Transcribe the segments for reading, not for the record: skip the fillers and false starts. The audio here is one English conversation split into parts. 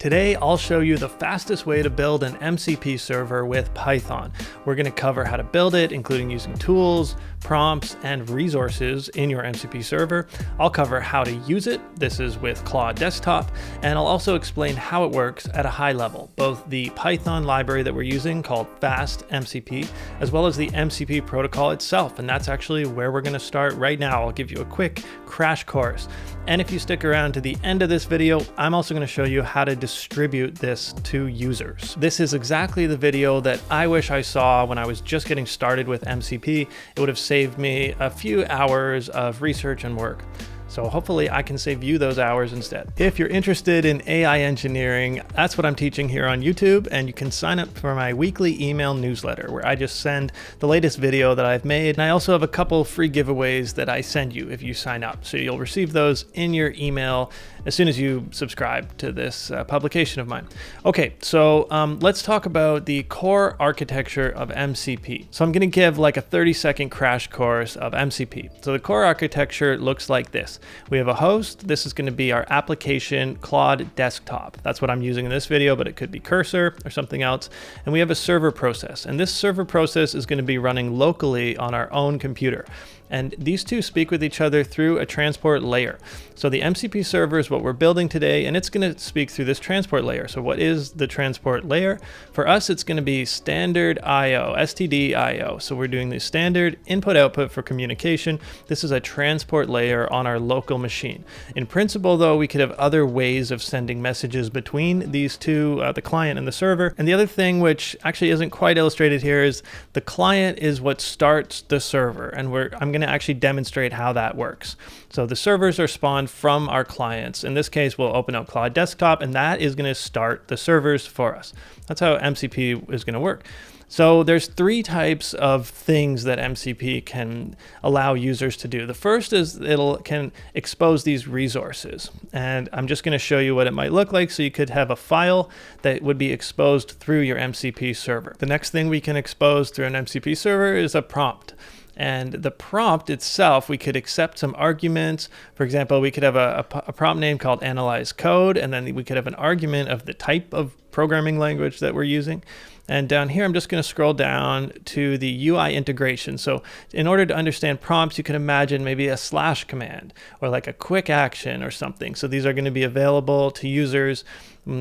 Today, I'll show you the fastest way to build an MCP server with Python. We're going to cover how to build it, including using tools, prompts, and resources in your MCP server. I'll cover how to use it. This is with Claude Desktop, and I'll also explain how it works at a high level, both the Python library that we're using called FASTMCP, as well as the MCP protocol itself. And that's actually where we're going to start right now. I'll give you a quick crash course. And if you stick around to the end of this video, I'm also going to show you how to distribute this to users. This is exactly the video that I wish I saw when I was just getting started with MCP. It would have saved me a few hours of research and work. So hopefully I can save you those hours instead. If you're interested in AI engineering, that's what I'm teaching here on YouTube, and you can sign up for my weekly email newsletter where I just send the latest video that I've made. And I also have a couple free giveaways that I send you if you sign up. So you'll receive those in your email as soon as you subscribe to this publication of mine. Okay, so let's talk about the core architecture of MCP. So I'm gonna give like a 30-second crash course of MCP. So the core architecture looks like this. We have a host. This is going to be our application, Claude Desktop. That's what I'm using in this video, but it could be Cursor or something else. And we have a server process. And this server process is going to be running locally on our own computer. And these two speak with each other through a transport layer. So the MCP server is what we're building today, and it's going to speak through this transport layer. So what is the transport layer? For us, it's going to be standard IO, STD IO. So we're doing the standard input-output for communication. This is a transport layer on our local machine. In principle, though, we could have other ways of sending messages between these two, the client and the server. And the other thing, which actually isn't quite illustrated here, is the client is what starts the server. And I'm going to actually demonstrate how that works. So the servers are spawned from our clients. In this case, we'll open up Claude Desktop, and that is going to start the servers for us. That's how MCP is going to work. So there's three types of things that MCP can allow users to do. The first is it can expose these resources. And I'm just going to show you what it might look like. So you could have a file that would be exposed through your MCP server. The next thing we can expose through an MCP server is a prompt. And the prompt itself, we could accept some arguments. For example, we could have a prompt name called analyze code, and then we could have an argument of the type of programming language that we're using. And down here, I'm just going to scroll down to the UI integration. So in order to understand prompts, you can imagine maybe a slash command or like a quick action or something. So these are going to be available to users,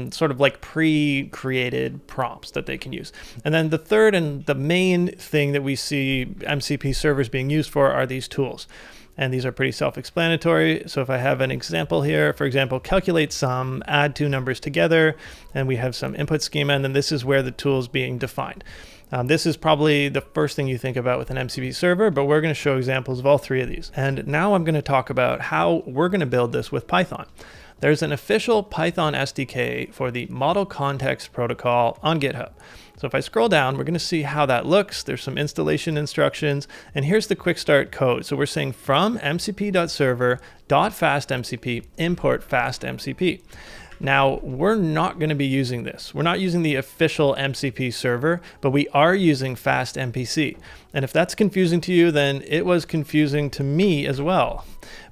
sort of like pre-created prompts that they can use. And then the third and the main thing that we see MCP servers being used for are these tools. And these are pretty self-explanatory. So if I have an example here, for example, calculate sum, add two numbers together, and we have some input schema, and then this is where the tool is being defined. This is probably the first thing you think about with an MCP server, but we're going to show examples of all three of these. And now I'm going to talk about how we're going to build this with Python. There's an official Python SDK for the Model Context Protocol on GitHub. So if I scroll down, we're going to see how that looks. There's some installation instructions, and here's the quick start code. So we're saying from mcp.server.fastmcp import fastmcp. Now, we're not going to be using this. We're not using the official MCP server, but we are using FastMPC. And if that's confusing to you, then it was confusing to me as well.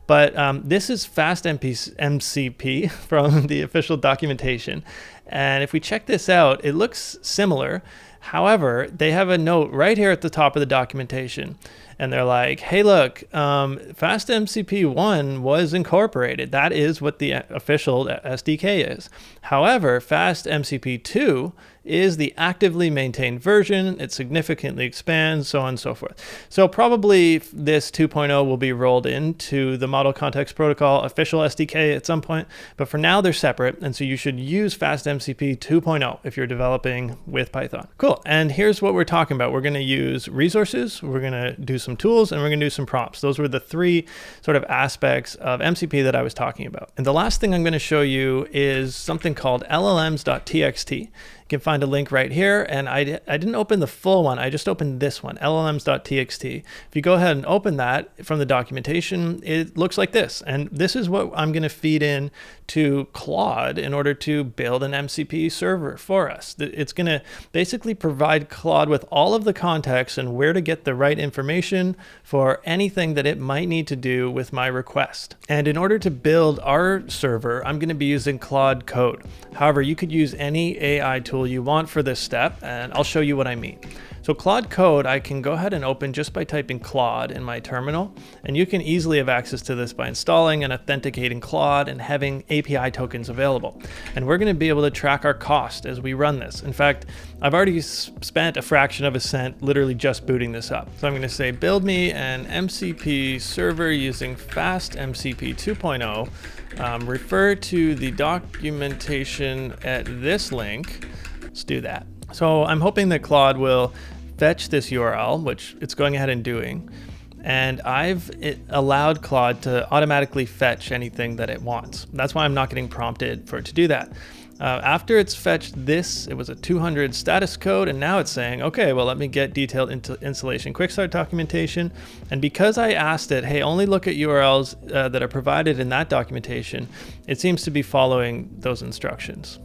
But this is FastMCP from the official documentation. And if we check this out, it looks similar. However, they have a note right here at the top of the documentation. And they're like, hey, look, FastMCP1 was incorporated. That is what the official SDK is. However, FastMCP2 is the actively maintained version. It significantly expands, so on and so forth. So probably this 2.0 will be rolled into the Model Context Protocol official SDK at some point, but for now they're separate, and so you should use FastMCP 2.0 if you're developing with Python. Cool, and here's what we're talking about. We're gonna use resources, we're gonna do some tools, and we're gonna do some prompts. Those were the three sort of aspects of MCP that I was talking about. And the last thing I'm gonna show you is something called llms.txt. You can find a link right here, and I didn't open the full one, I just opened this one, llms.txt. If you go ahead and open that from the documentation, it looks like this, and this is what I'm going to feed in to Claude in order to build an MCP server for us. It's going to basically provide Claude with all of the context and where to get the right information for anything that it might need to do with my request. And in order to build our server, I'm going to be using Claude Code. However, you could use any AI tool you want for this step, and I'll show you what I mean. So Claude Code, I can go ahead and open just by typing Claude in my terminal, and you can easily have access to this by installing and authenticating Claude and having API tokens available. And we're going to be able to track our cost as we run this. In fact, I've already spent a fraction of a cent literally just booting this up. So I'm going to say build me an MCP server using FASTMCP 2.0. Refer to the documentation at this link. Let's do that. So I'm hoping that Claude will fetch this URL, which it's going ahead and doing. And I've allowed Claude to automatically fetch anything that it wants. That's why I'm not getting prompted for it to do that. After it's fetched this, it was a 200 status code, and now it's saying, okay, well, let me get detailed installation quick start documentation. And because I asked it, hey, only look at URLs that are provided in that documentation, it seems to be following those instructions.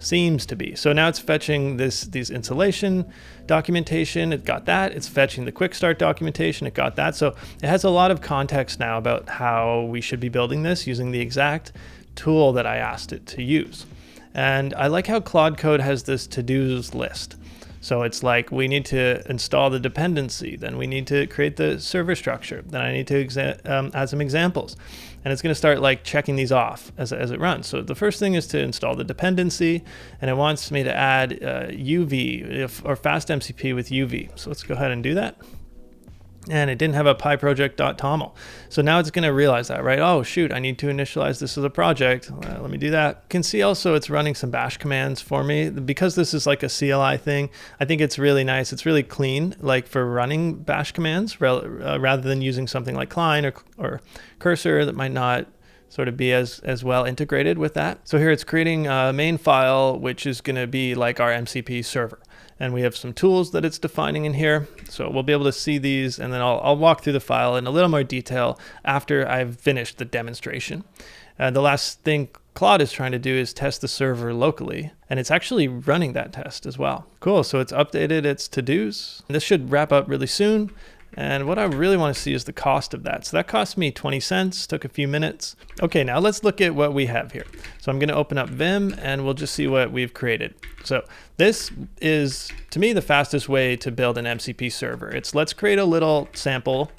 Seems to be. So now it's fetching these installation documentation. It got that. It's fetching the quick start documentation. It got that. So it has a lot of context now about how we should be building this using the exact tool that I asked it to use. And I like how Claude Code has this to-dos list. So it's like we need to install the dependency, then we need to create the server structure, then I need to add some examples. And it's going to start like checking these off as it runs. So the first thing is to install the dependency, and it wants me to add UV or FastMCP with UV. So let's go ahead and do that. And it didn't have a PyProject.toml. So now it's going to realize that, right? Oh, shoot, I need to initialize this as a project. Let me do that. You can see also it's running some bash commands for me. Because this is like a CLI thing, I think it's really nice. It's really clean, like for running bash commands, rather than using something like Cline or Cursor that might not sort of be as well integrated with that. So here it's creating a main file, which is going to be like our MCP server. And we have some tools that it's defining in here. So we'll be able to see these, and then I'll walk through the file in a little more detail after I've finished the demonstration. The last thing Claude is trying to do is test the server locally, and it's actually running that test as well. Cool, so it's updated its to-dos. This should wrap up really soon. And what I really want to see is the cost of that. So that cost me 20 cents, took a few minutes. Okay, now let's look at what we have here. So I'm going to open up Vim, and we'll just see what we've created. So this is, to me, the fastest way to build an MCP server. It's let's create a little sample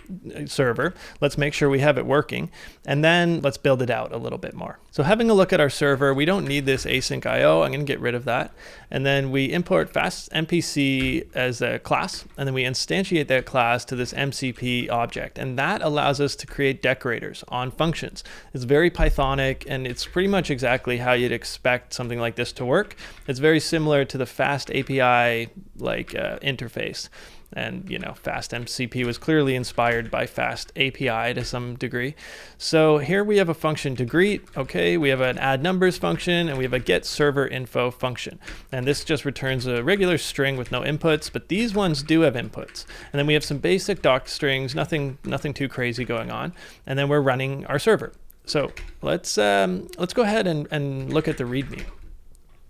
server. Let's make sure we have it working, and then let's build it out a little bit more. So having a look at our server, we don't need this async IO. I'm going to get rid of that. And then we import FastMPC as a class, and then we instantiate that class to this MCP object. And that allows us to create decorators on functions. It's very Pythonic, and it's pretty much exactly how you'd expect something like this to work. It's very similar to the Fast API interface. And, you know, FastMCP was clearly inspired by Fast API to some degree. So here we have a function to greet. Okay, we have an add numbers function, and we have a get server info function. And this just returns a regular string with no inputs, but these ones do have inputs. And then we have some basic doc strings, nothing too crazy going on. And then we're running our server. So let's go ahead and look at the README.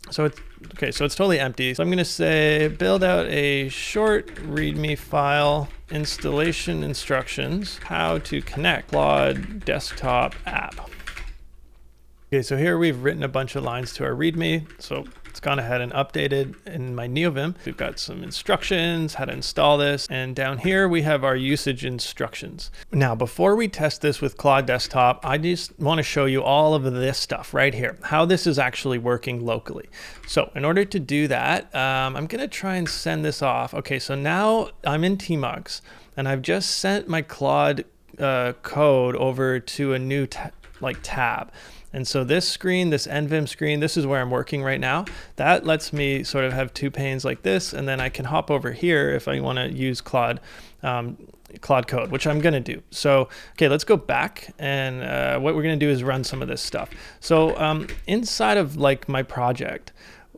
So it's okay, so it's totally empty. So I'm going to say build out a short README file, installation instructions, how to connect Claude desktop app. Okay, so here we've written a bunch of lines to our README. So it's gone ahead and updated in my NeoVim. We've got some instructions, how to install this. And down here we have our usage instructions. Now, before we test this with Claude Desktop, I just want to show you all of this stuff right here, how this is actually working locally. So in order to do that, I'm going to try and send this off. Okay, so now I'm in tmux, and I've just sent my Claude code over to a new tab. And so this screen, this NVIM screen, this is where I'm working right now. That lets me sort of have two panes like this, and then I can hop over here if I want to use Claude code, which I'm going to do. So, okay, let's go back, and what we're going to do is run some of this stuff. So inside of like my project,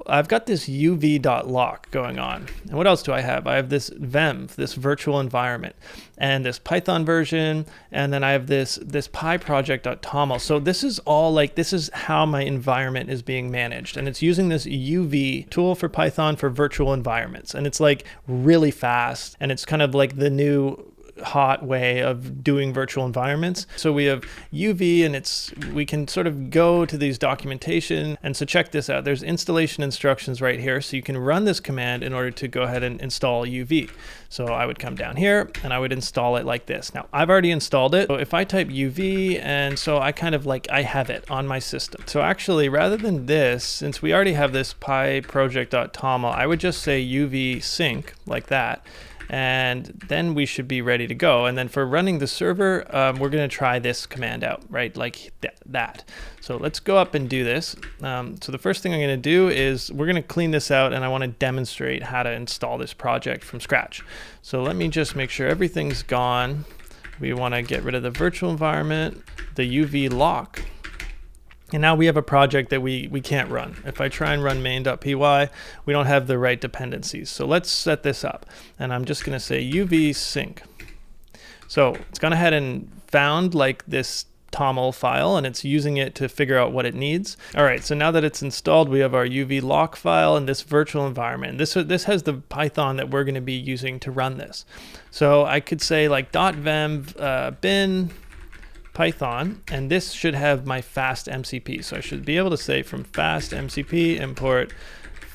I've got this uv.lock going on. And what else do I have? I have this venv, this virtual environment, and this Python version, and then I have this pyproject.toml. So this is all like, this is how my environment is being managed. And it's using this UV tool for Python for virtual environments. And it's like really fast, and it's kind of like the new hot way of doing virtual environments. So we have UV, and we can sort of go to these documentation. And so check this out. There's installation instructions right here. So you can run this command in order to go ahead and install UV. So I would come down here and I would install it like this. Now I've already installed it. So if I type UV, and so I kind of like, I have it on my system. So actually, rather than this, since we already have this pyproject.toml, I would just say UV sync like that. And then we should be ready to go. And then for running the server, we're going to try this command out, right? Like that. So let's go up and do this. So the first thing I'm going to do is we're going to clean this out, and I want to demonstrate how to install this project from scratch. So let me just make sure everything's gone. We want to get rid of the virtual environment, the UV lock. And now we have a project that we can't run. If I try and run main.py, we don't have the right dependencies. So let's set this up. And I'm just going to say UV sync. So it's gone ahead and found like this toml file, and it's using it to figure out what it needs. All right, so now that it's installed, we have our UV lock file and this virtual environment. This has the Python that we're going to be using to run this. So I could say like .venv bin Python, and this should have my FASTMCP. So I should be able to say from FASTMCP import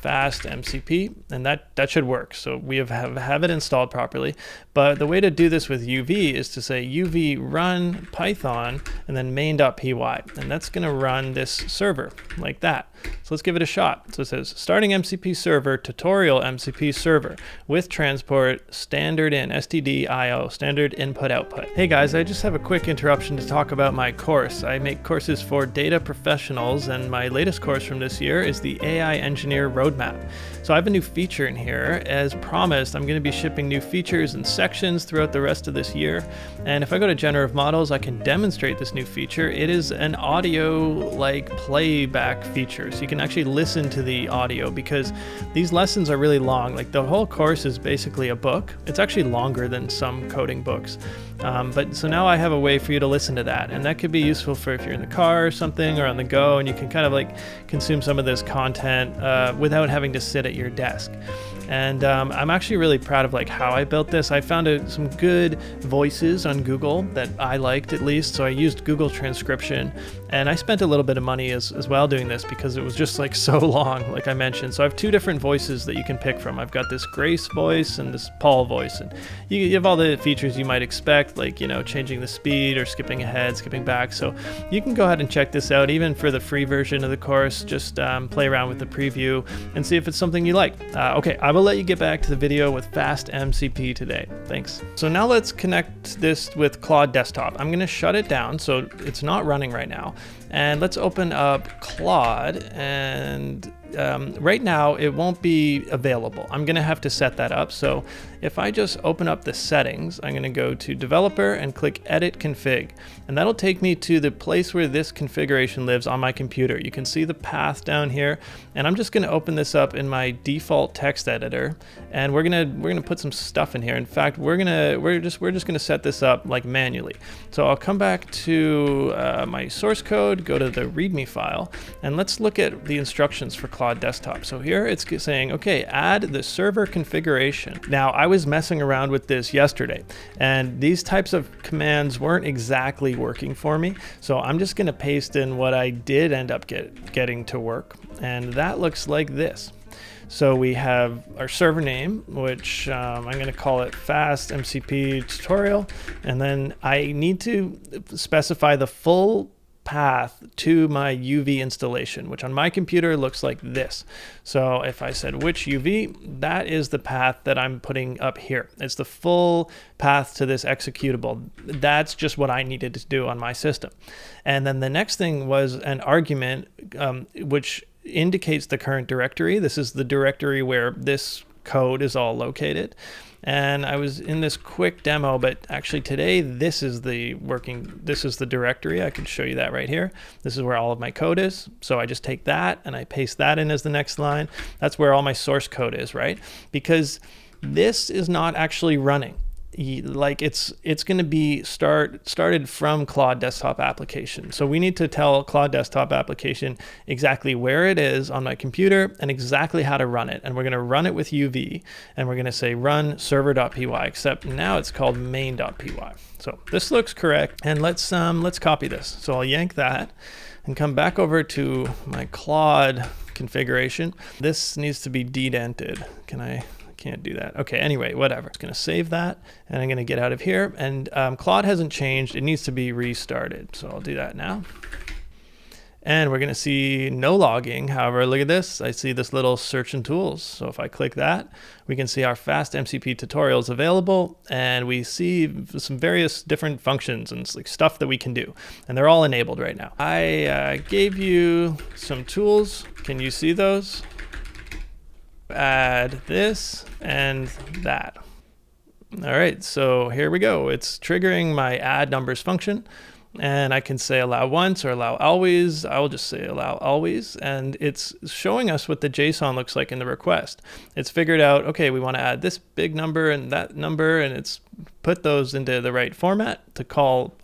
FASTMCP, and that should work. So we have it installed properly. But the way to do this with UV is to say UV run Python and then main.py, and that's going to run this server like that. So let's give it a shot. So it says starting MCP server, tutorial MCP server with transport standard in stdio, standard input output. Hey guys, I just have a quick interruption to talk about my course. I make courses for data professionals, and my latest course from this year is the AI Engineer Roadmap. So I have a new feature in here. As promised, I'm going to be shipping new features and sections throughout the rest of this year. And if I go to generative models, I can demonstrate this new feature. It is an audio like playback feature. So you can actually listen to the audio, because these lessons are really long. Like the whole course is basically a book. It's actually longer than some coding books. But so now I have a way for you to listen to that, and that could be useful for if you're in the car or something, or on the go, and you can kind of like consume some of this content without having to sit at your desk. And I'm actually really proud of like how I built this. I found some good voices on Google that I liked, at least. So I used Google transcription, and I spent a little bit of money as well doing this, because it was just like so long, like I mentioned. So I have two different voices that you can pick from. I've got this Grace voice and this Paul voice, and you have all the features you might expect, like, you know, changing the speed or skipping ahead, skipping back. So you can go ahead and check this out, even for the free version of the course. Just play around with the preview and see if it's something you like. Okay, I will let you get back to the video with FastMCP today. Thanks. So now let's connect this with Claude Desktop. I'm going to shut it down so it's not running right now. And let's open up Claude, and right now it won't be available. I'm going to have to set that up. So if I just open up the settings, I'm going to go to developer and click edit config, and that'll take me to the place where this configuration lives on my computer. You can see the path down here, and I'm just going to open this up in my default text editor, and we're going to put some stuff in here. In fact, we're just going to set this up like manually. So I'll come back to my source code, go to the README file, and let's look at the instructions for Claude Desktop. So here it's saying, okay, add the server configuration. Now I was messing around with this yesterday, and these types of commands weren't exactly working for me. So I'm just going to paste in what I did end up getting to work, and that looks like this. So we have our server name, which I'm going to call it FastMCP tutorial, and then I need to specify the full path to my UV installation, which on my computer looks like this. So if I said which UV, that is the path that I'm putting up here. It's the full path to this executable. That's just what I needed to do on my system. And then the next thing was an argument which indicates the current directory. This is the directory where this code is all located. And I was in this quick demo, but actually today, this is the directory. I can show you that right here. This is where all of my code is. So I just take that and I paste that in as the next line. That's where all my source code is, right? Because this is not actually running. Like it's going to be started from Claude desktop application. So we need to tell Claude desktop application exactly where it is on my computer and exactly how to run it. And we're going to run it with UV, and we're going to say run server.py, except now it's called main.py. So this looks correct, and let's copy this. So I'll yank that and come back over to my Claude configuration. This needs to be dedented. Can't do that. Okay, anyway, whatever. It's going to save that, and I'm going to get out of here. And Claude hasn't changed. It needs to be restarted. So I'll do that now. And we're going to see no logging. However, look at this. I see this little search and tools. So if I click that, we can see our FASTMCP tutorials available, and we see some various different functions and like stuff that we can do. And they're all enabled right now. I gave you some tools. Can you see those? Add this and that. All right, so here we go. It's triggering my add numbers function, and I can say allow once or allow always. I will just say allow always, and it's showing us what the JSON looks like in the request. It's figured out, okay, we want to add this big number and that number, and it's put those into the right format to call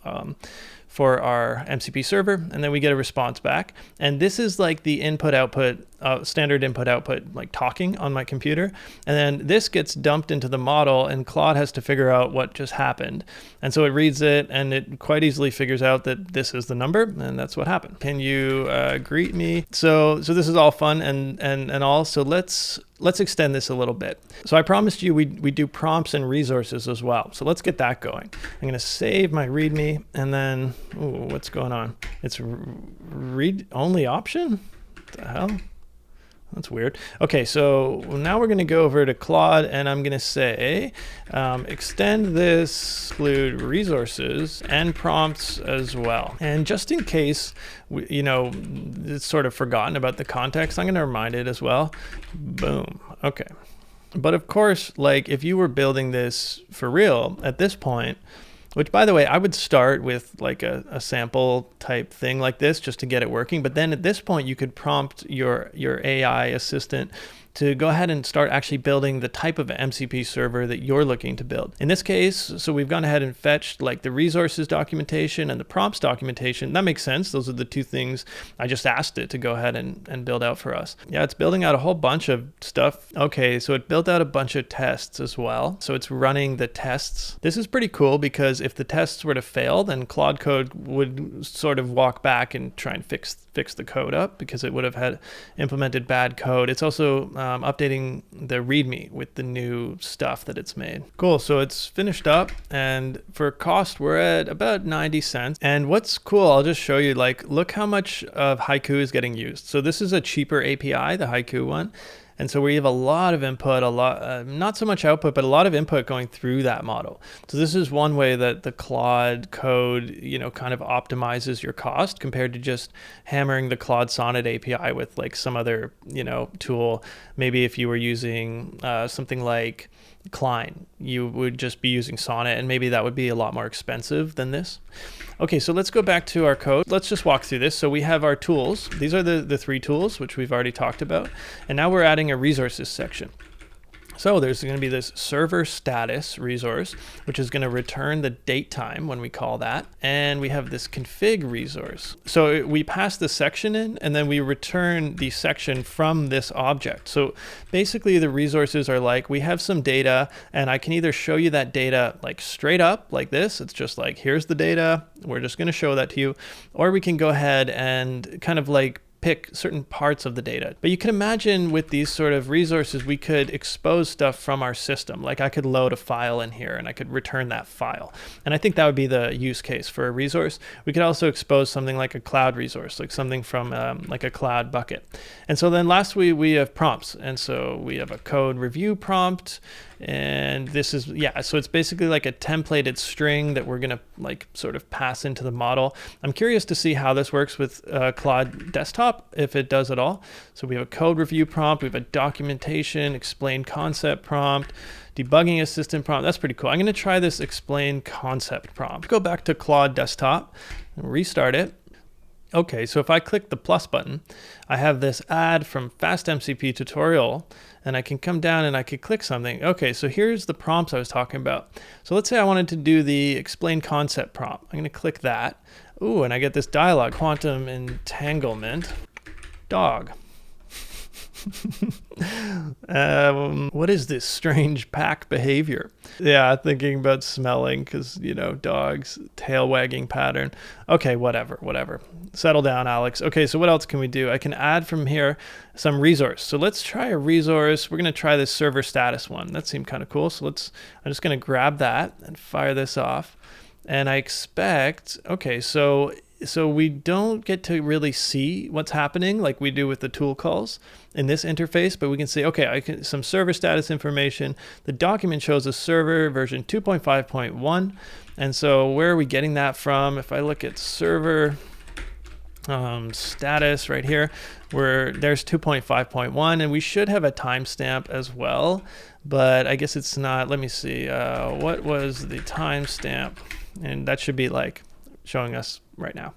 for our MCP server, and then we get a response back. And this is like the input-output, standard input-output, like talking on my computer. And then this gets dumped into the model, and Claude has to figure out what just happened. And so it reads it, and it quite easily figures out that this is the number, and that's what happened. Can you greet me? So this is all fun and all. So let's extend this a little bit. So I promised you we do prompts and resources as well. So let's get that going. I'm going to save my README, and then, ooh, what's going on? It's read only option? What the hell? That's weird. Okay, so now we're going to go over to Claude, and I'm going to say extend this, include resources and prompts as well. And just in case, it's sort of forgotten about the context, I'm going to remind it as well. Boom. Okay. But of course, like if you were building this for real at this point, which, by the way, I would start with like a sample type thing like this just to get it working. But then at this point, you could prompt your AI assistant to go ahead and start actually building the type of MCP server that you're looking to build. In this case, so we've gone ahead and fetched like the resources documentation and the prompts documentation. That makes sense. Those are the two things I just asked it to go ahead and build out for us. Yeah, it's building out a whole bunch of stuff. Okay, so it built out a bunch of tests as well. So it's running the tests. This is pretty cool because if the tests were to fail, then Claude Code would sort of walk back and try and fix the code up because it would have had implemented bad code. It's also updating the README with the new stuff that it's made. Cool, so it's finished up, and for cost, we're at about 90 cents. And what's cool, I'll just show you, like, look how much of Haiku is getting used. So this is a cheaper API, the Haiku one. And so we have a lot of input, not so much output, but a lot of input going through that model. So this is one way that the Claude Code, kind of optimizes your cost compared to just hammering the Claude Sonnet API with like some other, tool. Maybe if you were using something like Klein, you would just be using Sonnet, and maybe that would be a lot more expensive than this. Okay, so let's go back to our code. Let's just walk through this. So we have our tools. These are the three tools, which we've already talked about. And now we're adding a resources section. So there's going to be this server status resource, which is going to return the date time when we call that. And we have this config resource. So we pass the section in, and then we return the section from this object. So basically the resources are like, we have some data, and I can either show you that data like straight up like this. It's just like, here's the data. We're just going to show that to you. Or we can go ahead and kind of like pick certain parts of the data. But you can imagine with these sort of resources, we could expose stuff from our system. Like I could load a file in here and I could return that file. And I think that would be the use case for a resource. We could also expose something like a cloud resource, like something from like a cloud bucket. And so then lastly, we have prompts. And so we have a code review prompt, And this is, yeah, so it's basically like a templated string that we're gonna like sort of pass into the model. I'm curious to see how this works with Claude Desktop, if it does at all. So we have a code review prompt, we have a documentation, explain concept prompt, debugging assistant prompt. That's pretty cool. I'm gonna try this explain concept prompt. Go back to Claude Desktop and restart it. Okay, so if I click the plus button, I have this ad from FASTMCP tutorial, and I can come down and I could click something. Okay, so here's the prompts I was talking about. So let's say I wanted to do the explain concept prompt. I'm gonna click that. Ooh, and I get this dialog, quantum entanglement, dog. What is this strange pack behavior? Yeah, thinking about smelling because, you know, dogs, tail wagging pattern. Okay, whatever. Settle down, Alex. Okay, so what else can we do? I can add from here some resource. So let's try a resource. We're going to try this server status one. That seemed kind of cool. So I'm just going to grab that and fire this off. And I expect, okay, so we don't get to really see what's happening like we do with the tool calls in this interface, but we can see, okay, some server status information. The document shows a server version 2.5.1. And so where are we getting that from? If I look at server status right here, where there's 2.5.1, and we should have a timestamp as well, but I guess it's not. Let me see, what was the timestamp? And that should be like showing us right now.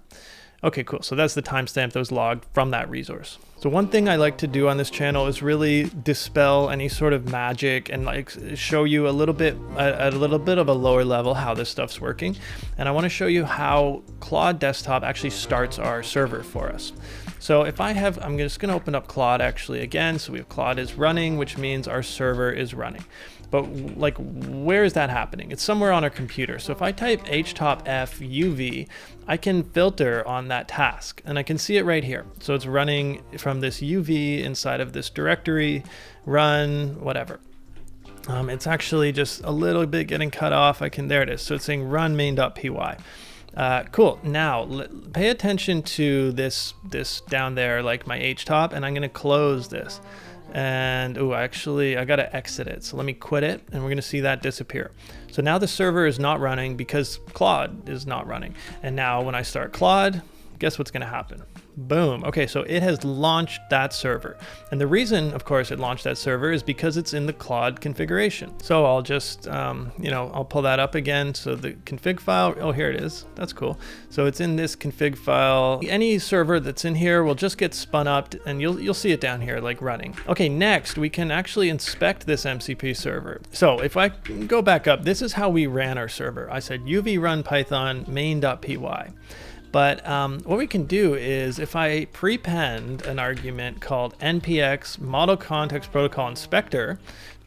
Okay, cool. So that's the timestamp that was logged from that resource. So one thing I like to do on this channel is really dispel any sort of magic and like show you a little bit of a lower level how this stuff's working. And I want to show you how Claude Desktop actually starts our server for us. So if I'm just going to open up Claude actually again. So we have Claude is running, which means our server is running. But like, where is that happening? It's somewhere on our computer. So if I type htop-f-uv, I can filter on that task and I can see it right here. So it's running from this UV inside of this directory, run, whatever. It's actually just a little bit getting cut off. There it is. So it's saying run main.py. Cool. Now pay attention to this down there, like my htop, and I'm going to close this. And I got to exit it. So let me quit it and we're going to see that disappear. So now the server is not running because Claude is not running. And now when I start Claude, guess what's going to happen? Boom. Okay, so it has launched that server. And the reason, of course, it launched that server is because it's in the Claude configuration. So I'll just, I'll pull that up again. So the config file, oh, here it is. That's cool. So it's in this config file. Any server that's in here will just get spun up and you'll see it down here, like running. Okay, next we can actually inspect this MCP server. So if I go back up, this is how we ran our server. I said uv run python main.py. But what we can do is if I prepend an argument called npx model context protocol inspector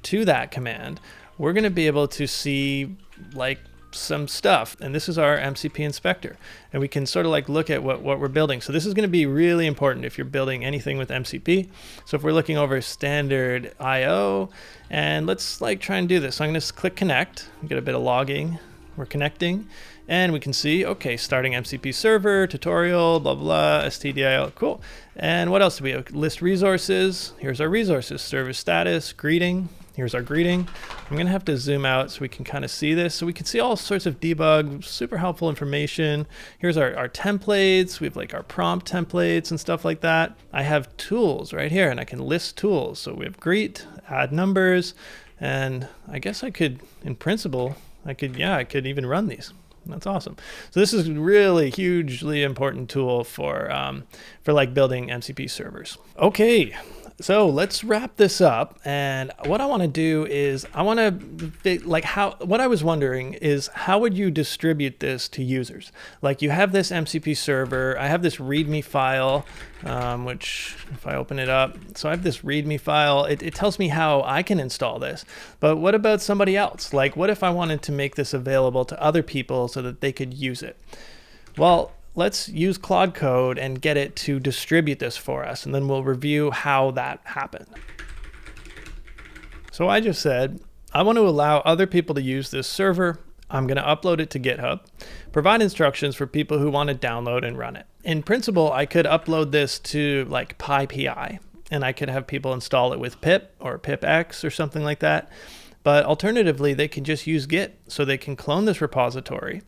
to that command, we're going to be able to see like some stuff. And this is our MCP inspector. And we can sort of like look at what we're building. So this is going to be really important if you're building anything with MCP. So if we're looking over standard IO, and let's like try and do this. So I'm going to click connect, get a bit of logging. We're connecting. And we can see, okay, starting MCP server, tutorial, blah, blah, stdio, cool. And what else do we have? List resources. Here's our resources, service status, greeting. Here's our greeting. I'm gonna have to zoom out so we can kind of see this. So we can see all sorts of debug, super helpful information. Here's our templates. We have like our prompt templates and stuff like that. I have tools right here and I can list tools. So we have greet, add numbers, and I guess I could, in principle, I could even run these. That's awesome. So this is really hugely important tool for like building MCP servers. Okay, so let's wrap this up. And what I want to do is what I was wondering is how would you distribute this to users? Like you have this MCP server, I have this README file, which if I open it up, so I have this README file, it tells me how I can install this. But what about somebody else? Like what if I wanted to make this available to other people so that they could use it? Well, let's use Claude Code and get it to distribute this for us, and then we'll review how that happened. So I just said, I want to allow other people to use this server. I'm going to upload it to GitHub, provide instructions for people who want to download and run it. In principle, I could upload this to like PyPI, and I could have people install it with pip or pipx or something like that. But alternatively, they can just use Git. So they can clone this repository,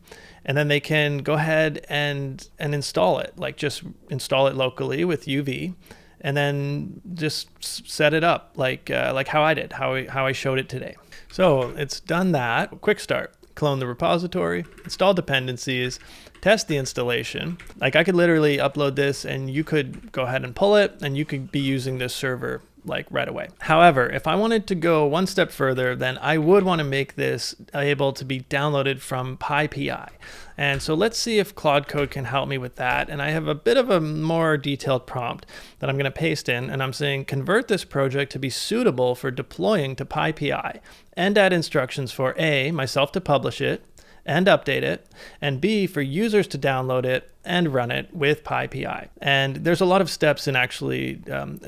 and then they can go ahead and install it, like just install it locally with UV, and then just set it up like how I did, how I showed it today. So it's done that. Quick start. Clone the repository, install dependencies, test the installation. Like I could literally upload this and you could go ahead and pull it and you could be using this server like right away. However, if I wanted to go one step further, then I would want to make this able to be downloaded from PyPI. And so let's see if Claude Code can help me with that. And I have a bit of a more detailed prompt that I'm going to paste in, and I'm saying convert this project to be suitable for deploying to PyPI and add instructions for A, myself to publish it and update it, and B, for users to download it and run it with PyPI. And there's a lot of steps in actually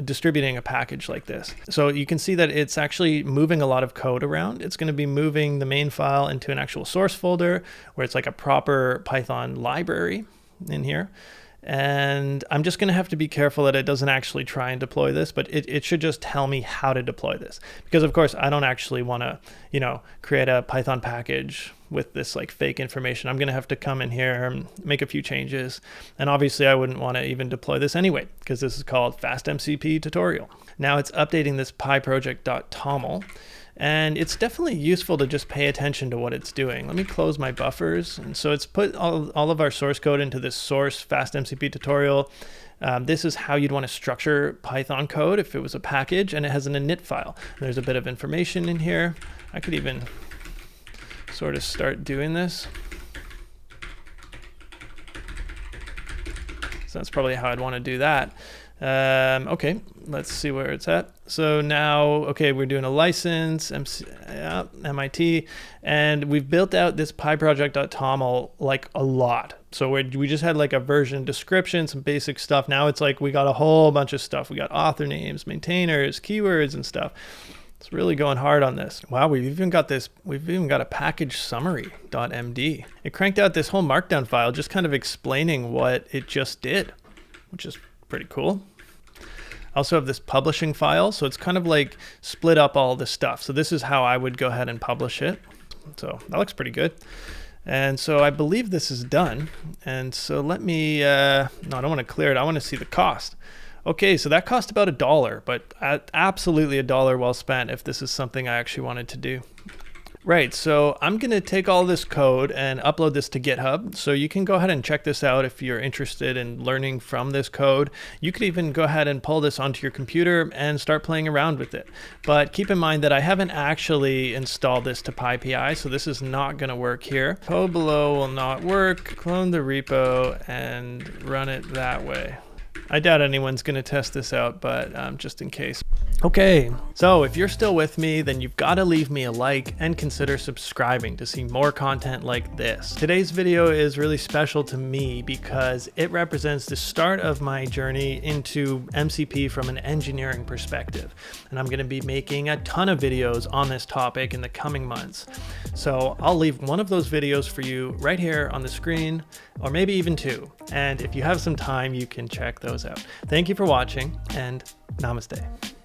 distributing a package like this. So you can see that it's actually moving a lot of code around. It's going to be moving the main file into an actual source folder where it's like a proper Python library in here. And I'm just going to have to be careful that it doesn't actually try and deploy this, but it should just tell me how to deploy this. Because of course, I don't actually want to, create a Python package with this like fake information. I'm going to have to come in here and make a few changes. And obviously I wouldn't want to even deploy this anyway, because this is called FASTMCP tutorial. Now it's updating this pyproject.toml. And it's definitely useful to just pay attention to what it's doing. Let me close my buffers. And so it's put all of our source code into this source FastMCP tutorial. This is how you'd want to structure Python code if it was a package, and it has an init file. There's a bit of information in here. I could even sort of start doing this. So that's probably how I'd want to do that. Okay, let's see where it's at. So now, okay, we're doing a license, MIT, and we've built out this pyproject.toml like a lot. So we just had like a version description, some basic stuff. Now it's like we got a whole bunch of stuff. We got author names, maintainers, keywords, and stuff. It's really going hard on this. Wow, we've even got a package summary.md. It cranked out this whole markdown file just kind of explaining what it just did, which is pretty cool. I also have this publishing file, so it's kind of like split up all this stuff. So this is how I would go ahead and publish it. So that looks pretty good. And so I believe this is done. And so let me, no, I don't want to clear it. I want to see the cost. Okay, so that cost about $1, but absolutely $1 well spent if this is something I actually wanted to do. Right, so I'm going to take all this code and upload this to GitHub. So you can go ahead and check this out if you're interested in learning from this code. You could even go ahead and pull this onto your computer and start playing around with it. But keep in mind that I haven't actually installed this to PyPI, so this is not going to work here. Code below will not work. Clone the repo and run it that way. I doubt anyone's going to test this out, but just in case. Okay, so if you're still with me, then you've got to leave me a like and consider subscribing to see more content like this. Today's video is really special to me because it represents the start of my journey into MCP from an engineering perspective. And I'm going to be making a ton of videos on this topic in the coming months. So I'll leave one of those videos for you right here on the screen, or maybe even two. And if you have some time, you can check those out. Thank you for watching, and namaste.